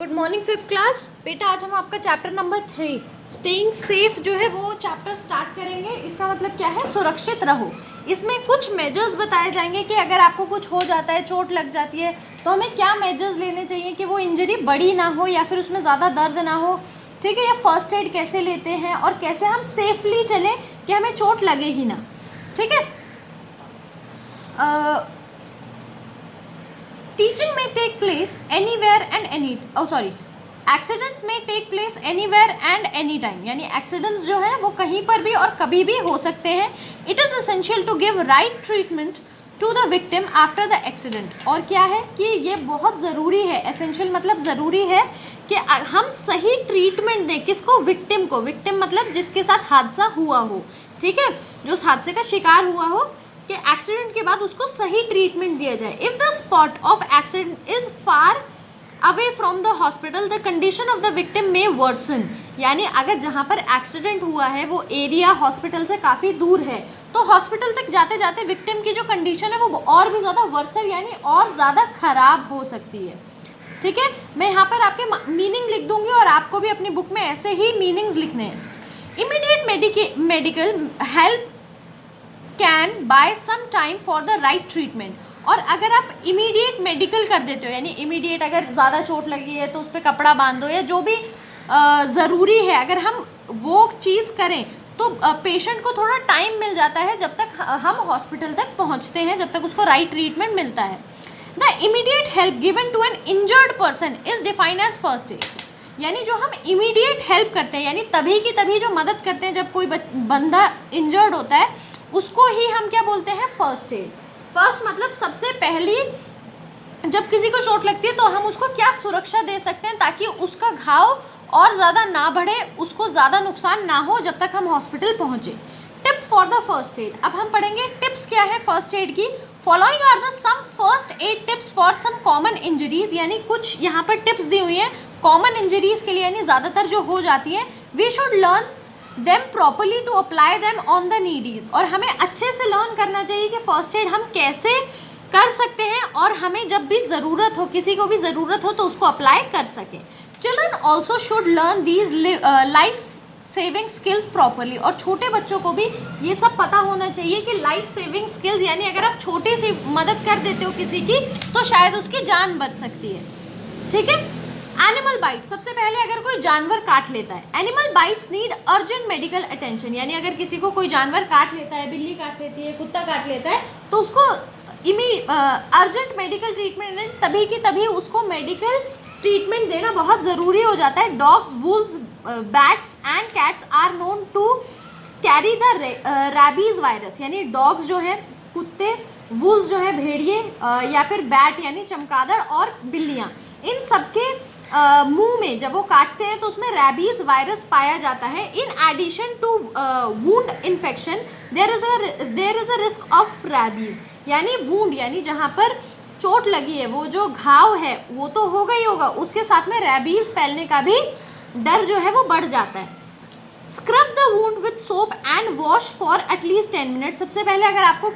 Good morning fifth class. बेटा आज हम आपका चैप्टर नंबर 3 स्टेइंग सेफ जो है वो चैप्टर स्टार्ट करेंगे। इसका मतलब क्या है? सुरक्षित रहो। इसमें कुछ मेजर्स बताए जाएंगे कि अगर आपको कुछ हो जाता है, चोट लग जाती है, तो हमें क्या मेजर्स लेने चाहिए कि वो इंजरी बड़ी ना हो या फिर उसमें ज़्यादा दर्द ना हो। ठीक है, या फर्स्ट एड कैसे लेते हैं और कैसे हम सेफली चलें कि हमें चोट लगे ही ना। ठीक है। Teaching may take place anywhere and accidents may take place anywhere and any time, यानी accidents जो है वो कहीं पर भी और कभी भी हो सकते हैं। It is essential to give right treatment to the victim after the accident। और क्या है कि ये बहुत ज़रूरी है, essential मतलब ज़रूरी है कि हम सही ट्रीटमेंट दें। किसको? विक्टिम को। विक्टिम मतलब जिसके साथ हादसा हुआ हो। ठीक है, जो उस हादसे का शिकार हुआ हो, कि एक्सीडेंट के बाद उसको सही ट्रीटमेंट दिया जाए। If the spot of accident is far away from the hospital the condition of the victim में वर्सन, यानी अगर जहाँ पर एक्सीडेंट हुआ है वो एरिया हॉस्पिटल से काफ़ी दूर है, तो हॉस्पिटल तक जाते जाते विक्टिम की जो कंडीशन है वो और भी ज़्यादा वर्सन यानी और ज़्यादा खराब हो सकती है। ठीक है, मैं यहाँ पर आपके मीनिंग लिख दूंगी और आपको भी अपनी बुक में ऐसे ही मीनिंग्स लिखने हैं। Immediate medical help can buy some time for the right treatment. और अगर आप इमीडिएट मेडिकल कर देते हो, यानी इमीडिएट अगर ज़्यादा चोट लगी है तो उस पर कपड़ा बांध दो या जो भी ज़रूरी है, अगर हम वो चीज़ करें तो पेशेंट को थोड़ा टाइम मिल जाता है जब तक हम हॉस्पिटल तक पहुंचते हैं, जब तक उसको राइट ट्रीटमेंट मिलता है। The immediate help given to an injured person is defined as first aid, यानी जो हम इमीडिएट हेल्प करते हैं यानी तभी की तभी जो मदद करते हैं जब कोई बंदा इंजर्ड होता है, उसको ही हम क्या बोलते हैं? First aid. फर्स्ट मतलब सबसे पहली, जब किसी को चोट लगती है तो हम उसको क्या सुरक्षा दे सकते हैं ताकि उसका घाव और ज़्यादा ना बढ़े, उसको ज़्यादा नुकसान ना हो जब तक हम हॉस्पिटल पहुँचे। Tip for the first aid. अब हम पढ़ेंगे टिप्स क्या है फर्स्ट एड की। Following are the some first aid tips for some common injuries, यानी कुछ यहाँ पर टिप्स दी हुई हैं कॉमन इंजरीज के लिए, यानी ज़्यादातर जो हो जाती है। We should learn them properly to apply them on the needies, और हमें अच्छे से लर्न करना चाहिए कि फर्स्ट एड हम कैसे कर सकते हैं और हमें जब भी ज़रूरत हो, किसी को भी ज़रूरत हो तो उसको अप्लाई कर सकें। Children also should learn these life saving skills properly, और छोटे बच्चों को भी ये सब पता होना चाहिए कि लाइफ सेविंग स्किल्स, यानी अगर आप छोटी सी मदद कर देते हो किसी की तो शायद उसकी जान बच सकती है। ठीक है। एनिमल बाइट, सबसे पहले अगर कोई जानवर काट लेता है, animal bytes need urgent medical attention, यानी अगर किसी को कोई जानवर काट लेता है, बिल्ली काट लेती है, कुत्ता काट लेता है, तो उसको अर्जेंट मेडिकल ट्रीटमेंट, तभी की तभी उसको मेडिकल ट्रीटमेंट देना बहुत ज़रूरी हो जाता है। Dogs, wolves, bats and cats are known to carry the rabies virus, यानी डॉग्स जो है कुत्ते, वुल्व्स जो है भेड़िए, या फिर बैट यानी चमगादड़, और बिल्लियाँ, इन सबके मुंह में जब वो काटते हैं तो उसमें रैबीज वायरस पाया जाता है। In addition to wound infection there is a risk of rabies, यानी वुंड यानी जहाँ पर चोट लगी है, वो जो घाव है वो तो होगा ही होगा, उसके साथ में रैबीज फैलने का भी डर जो है वो बढ़ जाता है। Scrub the wound with soap and wash for at least 10 minute. सबसे पहले अगर आपको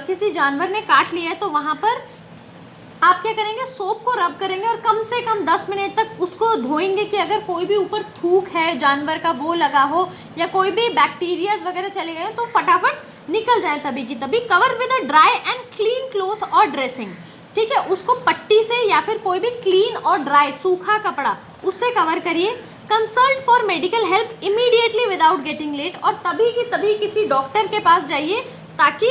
किसी जानवर ने काट लिया है तो वहाँ पर आप क्या करेंगे? सोप को रब करेंगे और कम से कम 10 मिनट तक उसको धोएंगे कि अगर कोई भी ऊपर थूक है जानवर का वो लगा हो या कोई भी बैक्टीरियाज वगैरह चले गए तो फटाफट निकल जाए तभी की तभी। Cover with a dry and clean cloth और ड्रेसिंग, ठीक है, उसको पट्टी से या फिर कोई भी क्लीन और ड्राई सूखा कपड़ा उससे कवर करिए। Consult for medical help immediately without getting late, और तभी की तभी किसी डॉक्टर के पास जाइए ताकि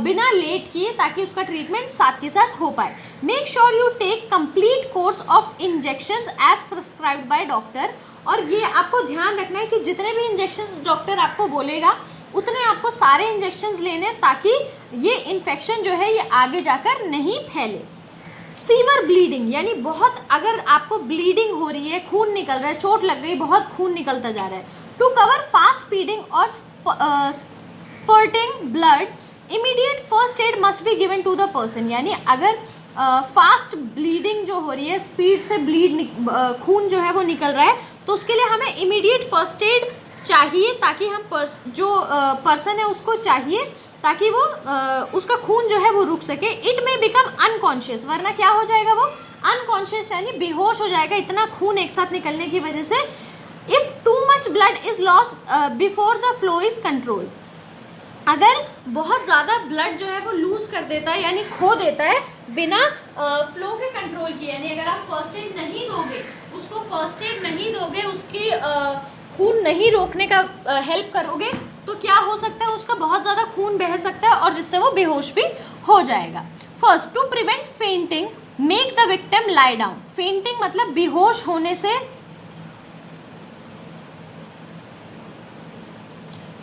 बिना लेट किए, ताकि उसका ट्रीटमेंट साथ के साथ हो पाए। Make sure you take complete course of injections as prescribed by doctor, और ये आपको ध्यान रखना है कि जितने भी इंजेक्शंस डॉक्टर आपको बोलेगा उतने आपको सारे इंजेक्शंस लेने हैं ताकि ये इन्फेक्शन जो है ये आगे जाकर नहीं फैले। सीवर ब्लीडिंग, यानी बहुत अगर आपको ब्लीडिंग हो रही है, खून निकल रहा है, चोट लग गई, बहुत खून निकलता जा रहा है, to cover fast speeding or spurting blood immediate first aid must be given to the person, यानी अगर फास्ट ब्लीडिंग जो हो रही है, स्पीड से खून जो है वो निकल रहा है, तो उसके लिए हमें इमीडिएट फर्स्ट एड चाहिए ताकि हम जो पर्सन है उसको चाहिए ताकि वो उसका खून जो है वो रुक सके। इट में बिकम अनकॉन्शियस, वरना क्या हो जाएगा? वो अनकॉन्शियस यानी बेहोश हो जाएगा इतना खून एक साथ निकलने की वजह से। If too much blood is loss before the flow is control, अगर बहुत ज़्यादा ब्लड जो है वो लूज कर देता है यानी खो देता है बिना फ्लो के कंट्रोल किए, यानी अगर आप फर्स्ट एड नहीं दोगे उसको, फर्स्ट एड नहीं दोगे, उसकी खून नहीं रोकने का हेल्प करोगे, तो क्या हो सकता है, उसका बहुत ज़्यादा खून बह सकता है और जिससे वो बेहोश भी हो जाएगा। First, to prevent fainting make the victim lie down. Fainting मतलब बेहोश होने से,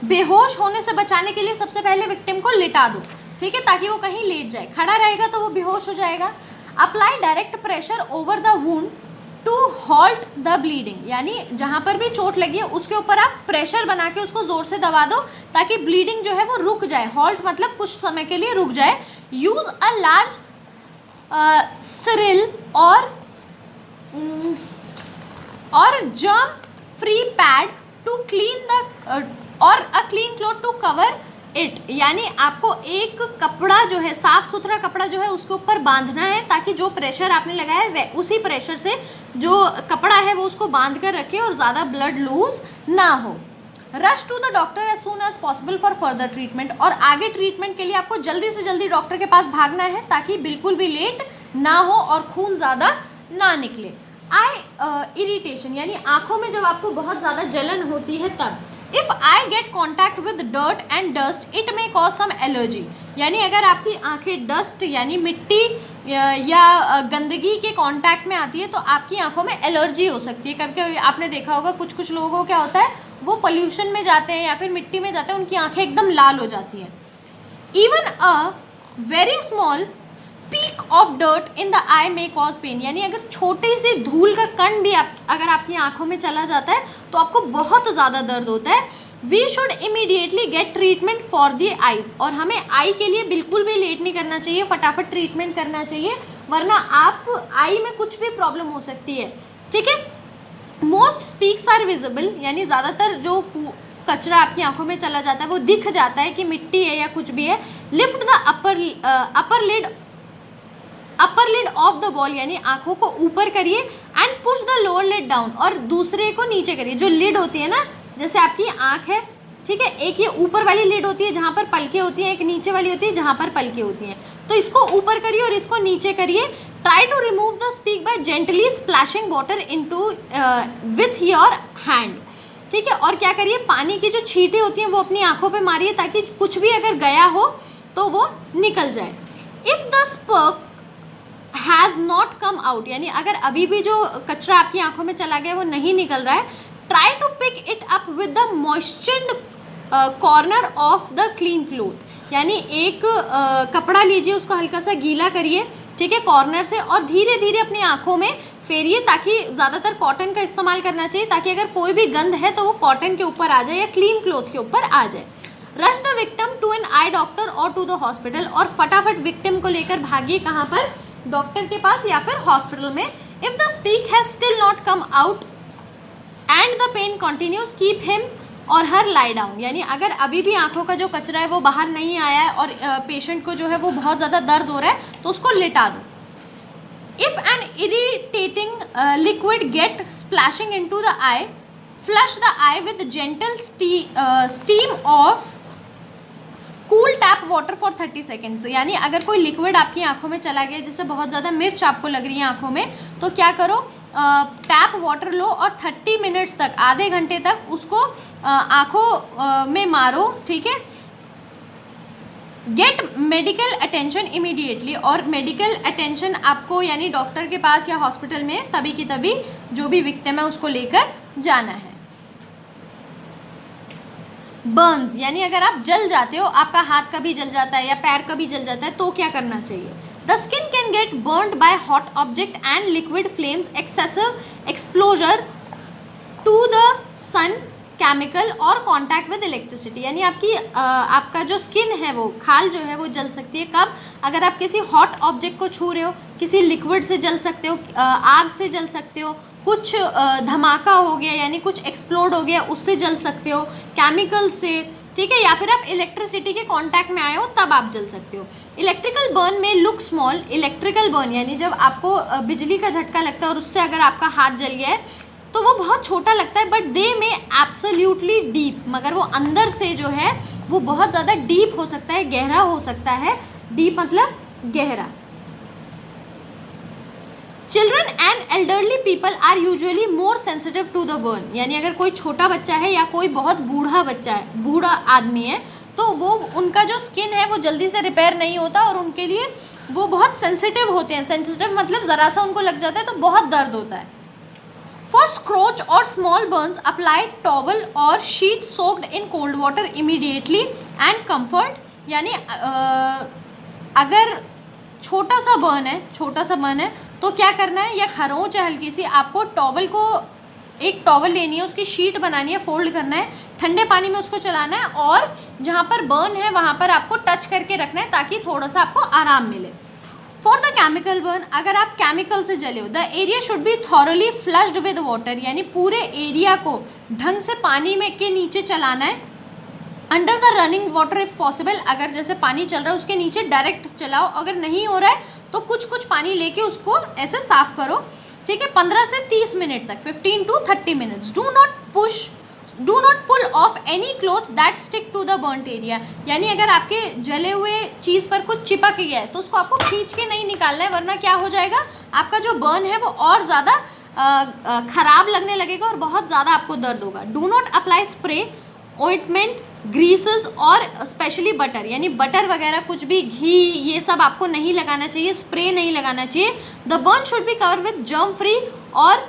बेहोश होने से बचाने के लिए सबसे पहले विक्टिम को लिटा दो, ठीक है, ताकि वो कहीं लेट जाए। खड़ा रहेगा तो वो बेहोश हो जाएगा। Apply direct pressure over the wound to halt the bleeding, यानी जहाँ पर भी चोट लगी है उसके ऊपर आप प्रेशर बना के उसको जोर से दबा दो ताकि ब्लीडिंग जो है वो रुक जाए। हॉल्ट मतलब कुछ समय के लिए रुक जाए। Use a large sterile or germ free pad to clean the or a clean cloth to cover it, यानी आपको एक कपड़ा जो है, साफ सुथरा कपड़ा जो है उसके ऊपर बांधना है ताकि जो प्रेशर आपने लगाया है वह उसी प्रेशर से जो कपड़ा है वो उसको बांध कर रखे और ज़्यादा ब्लड लूज ना हो। Rush to the doctor as soon as possible for further treatment, और आगे ट्रीटमेंट के लिए आपको जल्दी से जल्दी डॉक्टर के पास भागना है ताकि बिल्कुल भी लेट ना हो और खून ज़्यादा ना निकले। आई इरिटेशन, यानी आँखों में जब आपको बहुत ज़्यादा जलन होती है तब। If eye get contact with dirt and dust it may cause some allergy, यानी अगर आपकी आंखें डस्ट यानी मिट्टी या गंदगी के कांटेक्ट में आती है तो आपकी आंखों में एलर्जी हो सकती है। कभी कभी आपने देखा होगा कुछ कुछ लोगों को क्या होता है, वो पोल्यूशन में जाते हैं या फिर मिट्टी में जाते हैं, उनकी आंखें एकदम लाल हो जाती हैं। Even a very small speck of dirt in the eye may cause pain, यानी अगर छोटी सी धूल का कण भी अगर आपकी आंखों में चला जाता है तो आपको बहुत ज़्यादा दर्द होता है। We should immediately get treatment for the eyes, और हमें आई के लिए बिल्कुल भी लेट नहीं करना चाहिए, फटाफट ट्रीटमेंट करना चाहिए, वरना आप आई में कुछ भी प्रॉब्लम हो सकती है, ठीक है। मोस्ट स्पीक्स आर विजिबल, यानी ज़्यादातर जो कचरा आपकी आंखों में चला जाता है वो दिख जाता है कि मिट्टी है या कुछ भी है। Lift the upper lid of the ball, यानी आंखों को ऊपर करिए। And push the lower lid down, और दूसरे को नीचे करिए। जो लिड होती है ना, जैसे आपकी आंख है, ठीक है, एक ये ऊपर वाली लिड होती है जहाँ पर पलकें होती हैं, एक नीचे वाली होती है जहाँ पर पलकें होती हैं, तो इसको ऊपर करिए और इसको नीचे करिए। Try to remove the speck by gently splashing water into with your hand, ठीक है। और क्या करिए, पानी की जो छींटें होती हैं वो अपनी आंखों पे मारिए ताकि कुछ भी अगर गया हो तो वो निकल जाए। If the speck has not come out, यानी अगर अभी भी जो कचरा आपकी आंखों में चला गया वो नहीं निकल रहा है, try to pick it up with the moistured corner of the clean cloth, यानी एक कपड़ा लीजिए, उसको हल्का सा गीला करिए, ठीक है, कॉर्नर से, और धीरे धीरे अपनी आंखों में फेरिए, ताकि ज़्यादातर कॉटन का इस्तेमाल करना चाहिए ताकि अगर कोई भी गंध है तो वो कॉटन के ऊपर आ जाए या क्लीन क्लोथ के ऊपर आ जाए। Rush the victim to an eye doctor और टू द हॉस्पिटल, और फटाफट विक्टिम को लेकर भागिए कहाँ पर, डॉक्टर के पास या फिर हॉस्पिटल में। If the speck has still not come out and the pain continues keep him or her lie down, यानी अगर अभी भी आंखों का जो कचरा है वो बाहर नहीं आया है और पेशेंट को जो है वो बहुत ज़्यादा दर्द हो रहा है तो उसको लिटा दो। If an irritating liquid get splashing into the eye, flush the eye with gentle steam of cool tap water for 30 seconds, यानी अगर कोई लिक्विड आपकी आंखों में चला गया, जैसे बहुत ज़्यादा मिर्च आपको लग रही है आंखों में, तो क्या करो, टैप वाटर लो और 30 मिनट्स तक, आधे घंटे तक उसको आंखों में मारो, ठीक है। गेट मेडिकल अटेंशन इमीडिएटली, और मेडिकल अटेंशन आपको यानी डॉक्टर के पास या हॉस्पिटल में तभी की तभी जो भी विक्टिम है उसको लेकर जाना है। बर्न्स, यानी अगर आप जल जाते हो, आपका हाथ कभी जल जाता है या पैर कभी जल जाता है तो क्या करना चाहिए। The skin can get burned by hot object and liquid flames, excessive exposure to the sun, chemical or contact with electricity, यानी आपका जो स्किन है वो खाल जो है वो जल सकती है। कब, अगर आप किसी हॉट ऑब्जेक्ट को छू रहे हो, किसी लिक्विड से जल सकते हो, आग से जल सकते हो, कुछ धमाका हो गया यानी कुछ एक्सप्लोड हो गया उससे जल सकते हो, केमिकल से, ठीक है, या फिर आप इलेक्ट्रिसिटी के कांटेक्ट में आए हो तब आप जल सकते हो। इलेक्ट्रिकल बर्न में लुक स्मॉल, इलेक्ट्रिकल बर्न यानी जब आपको बिजली का झटका लगता है और उससे अगर आपका हाथ जल गया है तो वो बहुत छोटा लगता है, बट दे में एब्सोल्युटली डीप, मगर वो अंदर से जो है वो बहुत ज़्यादा डीप हो सकता है, गहरा हो सकता है। डीप मतलब गहरा। Children and elderly people are usually more sensitive to the burn, यानी अगर कोई छोटा बच्चा है या कोई बहुत बूढ़ा बच्चा है, बूढ़ा आदमी है, तो वो उनका जो स्किन है वो जल्दी से रिपेयर नहीं होता और उनके लिए वो बहुत सेंसिटिव होते हैं। सेंसिटिव मतलब ज़रा सा उनको लग जाता है तो बहुत दर्द होता है। फॉर स्क्रॉच और स्मॉल बर्न्स अप्लाई टॉवल और sheet soaked in cold water immediately and comfort, यानी अगर छोटा सा बर्न है तो क्या करना है, या खरोंच है हल्की सी, आपको एक टॉवल लेनी है, उसकी शीट बनानी है, फोल्ड करना है, ठंडे पानी में उसको चलाना है और जहाँ पर बर्न है वहाँ पर आपको टच करके रखना है ताकि थोड़ा सा आपको आराम मिले। फॉर द केमिकल बर्न, अगर आप केमिकल से जले हो, the area should be thoroughly flushed with water, यानी पूरे एरिया को ढंग से पानी में के नीचे चलाना है। Under the running water if possible, अगर जैसे पानी चल रहा है उसके नीचे डायरेक्ट चलाओ, अगर नहीं हो रहा है तो कुछ कुछ पानी लेके उसको ऐसे साफ करो, ठीक है, 15 से 30 मिनट तक, 15 to 30 minutes. Do not pull off any cloth that stick to the burnt area, यानी अगर आपके जले हुए चीज़ पर कुछ चिपक गया है तो उसको आपको खींच के नहीं निकालना है, वरना क्या हो जाएगा, आपका जो बर्न है वो और ज़्यादा खराब लगने लगेगा और बहुत ज़्यादा आपको दर्द होगा। Do not apply spray, ointment, greases or especially butter, यानी बटर वगैरह कुछ भी, घी, ये सब आपको नहीं लगाना चाहिए, स्प्रे नहीं लगाना चाहिए। The burn should be cover with germ free और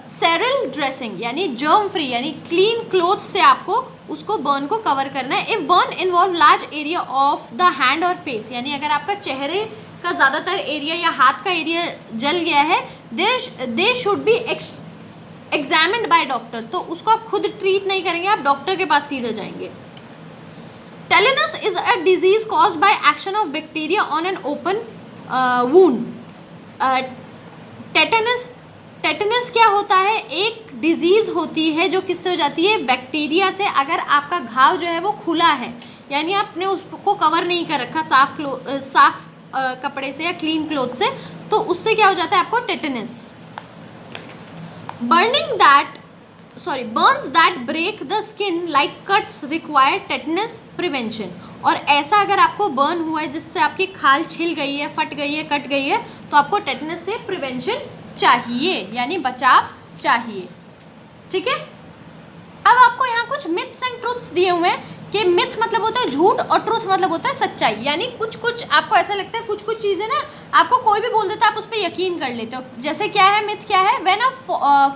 स्टेरिल ड्रेसिंग, यानी जर्म फ्री यानी क्लीन क्लोथ से आपको उसको बर्न को कवर करना है। If burn involve large area of the hand और फेस, यानी अगर आपका चेहरे का ज़्यादातर एरिया या हाथ का एरिया जल गया है, they should be examined by doctor, तो उसको आप खुद ट्रीट नहीं करेंगे, आप डॉक्टर के पास सीधे जाएंगे। Tetanus is a disease caused by action of bacteria on an open wound. Tetanus क्या होता है, एक डिजीज़ होती है जो किससे हो जाती है, बैक्टीरिया से। अगर आपका घाव जो है वो खुला है, यानी आपने उसको कवर नहीं कर रखा साफ कपड़े से या क्लीन क्लोथ से, तो उससे क्या हो जाता है आपको tetanus. burns that break the skin like cuts require tetanus prevention, और ऐसा अगर आपको बर्न हुआ है जिससे आपकी खाल छिल गई है, फट गई है, कट गई है, तो आपको टेटनस से प्रिवेंशन चाहिए, यानी बचाव चाहिए, ठीक है। अब आपको यहाँ कुछ मिथ्स एंड ट्रुथ्स दिए हुए हैं कि मिथ मतलब होता है झूठ और ट्रुथ मतलब होता है सच्चाई, यानी कुछ आपको ऐसा लगता है कुछ चीज़ें ना आपको कोई भी बोल देता है आप उस पर यकीन कर लेते हो। जैसे क्या है, मिथ क्या है, when a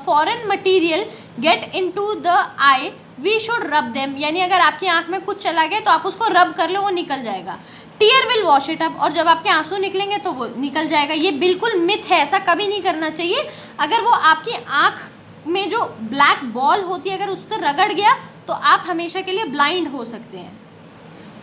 foreign material get into the eye we should rub them, यानी अगर आपकी आंख में कुछ चला गया तो आप उसको रब कर लो, वो निकल जाएगा। Tear will wash it up, और जब आपके आंसू निकलेंगे तो वो निकल जाएगा। ये बिल्कुल मिथ है, ऐसा कभी नहीं करना चाहिए। अगर वो आपकी आंख में जो ब्लैक बॉल होती है अगर उससे रगड़ गया तो आप हमेशा के लिए ब्लाइंड हो सकते हैं।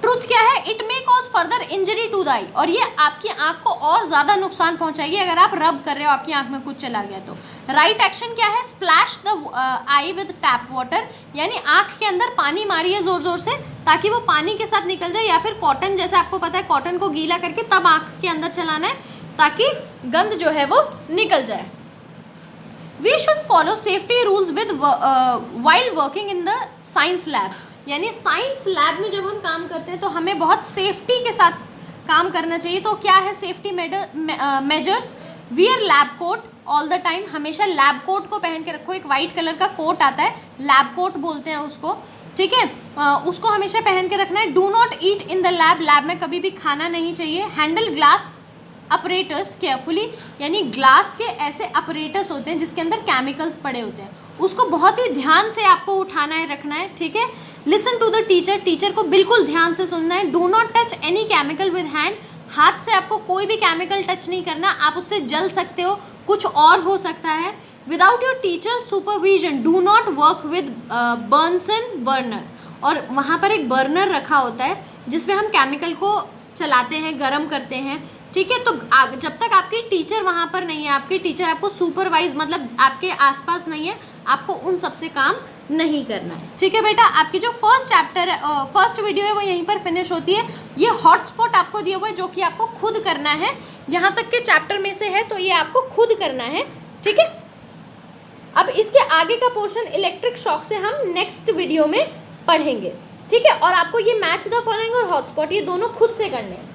ट्रुथ क्या है, it may cause further injury to the eye, और ये आपकी आंख को और ज़्यादा नुकसान पहुंचाएगी अगर आप रब कर रहे हो, आपकी आंख में कुछ चला गया तो। राइट एक्शन क्या है, splash the eye with tap water, यानी आंख के अंदर पानी मारिए ज़ोर ज़ोर से ताकि वो पानी के साथ निकल जाए, या फिर कॉटन, जैसे आपको पता है कॉटन को गीला करके तब आंख के अंदर चलाना है ताकि गंद जो है वो निकल जाए। We should follow safety rules with while working in the science lab, यानी साइंस लैब में जब हम काम करते हैं तो हमें बहुत सेफ्टी के साथ काम करना चाहिए। तो क्या है safety measures, wear lab coat all the time, हमेशा लैब कोट को पहन के रखो। एक वाइट कलर का कोट आता है, लैब कोट बोलते हैं उसको, ठीक है, उसको हमेशा पहन के रखना है। Do not eat in the lab, lab में कभी भी खाना नहीं चाहिए। हैंडल ग्लास अपरेटर्स केयरफुली, यानी ग्लास के ऐसे अपरेटर्स होते हैं जिसके अंदर केमिकल्स पड़े होते हैं, उसको बहुत ही ध्यान से आपको उठाना है, रखना है, ठीक है। Listen to the teacher, teacher को बिल्कुल ध्यान से सुनना है। Do not touch any chemical with hand, हाथ से आपको कोई भी केमिकल टच नहीं करना, आप उससे जल सकते हो, कुछ और हो सकता है। Without your teacher supervision do not work with Bunsen burner, और वहाँ पर एक बर्नर रखा होता है जिसमें हम केमिकल को चलाते हैं, गर्म करते हैं, ठीक है। तो जब तक आपकी टीचर वहाँ पर नहीं है, आपकी टीचर आपको सुपरवाइज मतलब आपके आसपास नहीं है, आपको उन सब से काम नहीं करना है। ठीक है बेटा, आपकी जो फर्स्ट चैप्टर है, फर्स्ट वीडियो है वो यहीं पर फिनिश होती है। ये हॉटस्पॉट आपको दिया हुआ है जो कि आपको खुद करना है, यहाँ तक के चैप्टर में से है तो ये आपको खुद करना है। ठीक है, अब इसके आगे का पोर्शन इलेक्ट्रिक शॉक से हम नेक्स्ट वीडियो में पढ़ेंगे। ठीक है, और आपको ये मैच द फॉलोइंग और हॉटस्पॉट ये दोनों खुद से करने हैं।